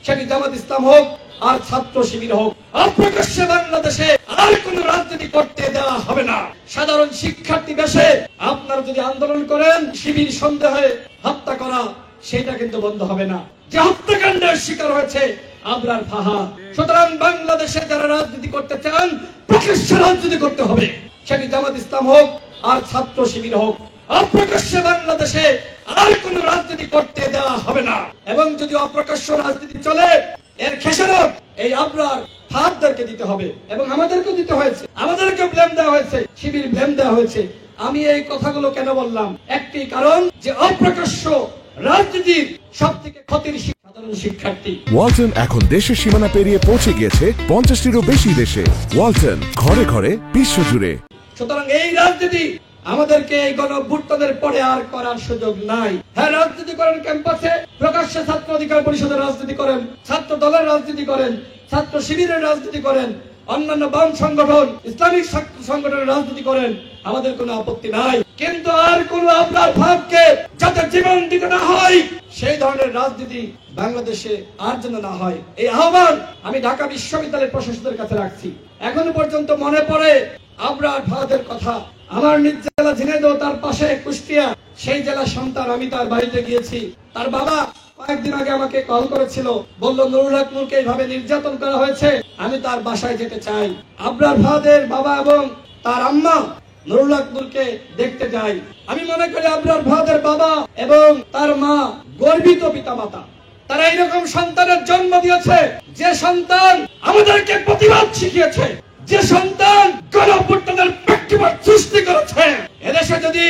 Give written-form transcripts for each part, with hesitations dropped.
সেটি জামাত ইসলাম হোক আর ছাত্র শিবির হোক, অপ্রকাশ্যে বাংলাদেশে আর কোন রাজনীতি করতে দেওয়া হবে না। সাধারণ শিক্ষার্থী বেশে আপনারা যদি আন্দোলন করেন, শিবির সন্দেহে হত্যা করা, সেটা কিন্তু বন্ধ হবে না। যে হত্যাকাণ্ডের শিকার হয়েছে আবরার ফাহাদ। সুতরাং বাংলাদেশে যারা রাজনীতি করতে চান, প্রকাশ্যে রাজনীতি করতে হবে, সেটি জামাত ইসলাম হোক আর ছাত্র শিবির হোক, অপ্রকাশ্যে বাংলাদেশে আর কোন রাজনীতি করতে দেওয়া হবে না। এবং যদি অপ্রকাশ্য রাজনীতি চলে, এর খেসারত এই আবরার ফাহাদদেরকে দিতে হবে এবং আমাদেরকে দিতে হয়েছে। আমাদেরকে ব্লেম দেওয়া হয়েছে, শিবির ব্লেম দেওয়া হয়েছে। আমি এই কথাগুলো কেন বললাম? একটি কারণ, যে অপ্রকাশ্য রাজনীতির সবথেকে ক্ষতির সাধারণ শিক্ষার্থী। ওয়ালটন এখন দেশের সীমানা পেরিয়ে পৌঁছে গিয়েছে 50টিরও বেশি দেশে। ওয়ালটন, ঘরে ঘরে, বিশ্বজুড়ে। সুতরাং এই রাজনীতি আমাদেরকে এই গণঅভ্যুত্থানের পরে আর করার সুযোগ নাই। হ্যাঁ, রাজনীতি করেন ক্যাম্পাসে, প্রকাশ্যে ছাত্র অধিকার পরিষদের রাজনীতি করেন, ছাত্র দলের রাজনীতি করেন, ছাত্র শিবিরের রাজনীতি করেন, অন্যান্য বাম সংগঠন, ইসলামিক সংগঠনের রাজনীতি করেন, আমাদের কোনো আপত্তি নাই। কিন্তু আর কোন আপনার ভাবকে যাতে জীবন দিতে না হয়, সেই ধরনের রাজনীতি বাংলাদেশে আর যেন না হয়, এই আহ্বান আমি ঢাকা বিশ্ববিদ্যালয়ের প্রশাসনের কাছে রাখছি। এখনো পর্যন্ত মনে পড়ে আবরার ফাহাদের কথা। আমার নিজ জেলা ঝিনাইদহ, তার পাশে কুষ্টিয়া, সেই জেলার সন্তান। আমি তার বাড়িতে গিয়েছি। তার বাবা কয়েকদিন আগে আমাকে কল করেছিল, বলল নুরুল হক নূরকে এইভাবে নির্যাতন করা হয়েছে, আমি তার বাসায় যেতে চাই। আবরার ফাহাদের বাবা এবং তার আম্মা নুরুল হক নূরকে দেখতে যাই। আমি মনে করি আবরার ফাহাদের বাবা এবং তার মা গর্বিত পিতামাতা। তারা এইরকম সন্তানের জন্ম দিয়েছে, যে সন্তান আমাদেরকে প্রতিবাদ শিখিয়েছে, যে সন্তান গণঅভ্যুত্থানের প্রেক্ষাপট সৃষ্টি করেছে। এদেশে যদি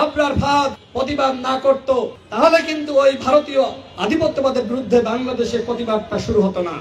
আবরার ফাহাদ প্রতিবাদ না করত, তাহলে কিন্তু ওই ভারতীয় আধিপত্যবাদের বিরুদ্ধে বাংলাদেশে প্রতিবাদটা শুরু হতো না।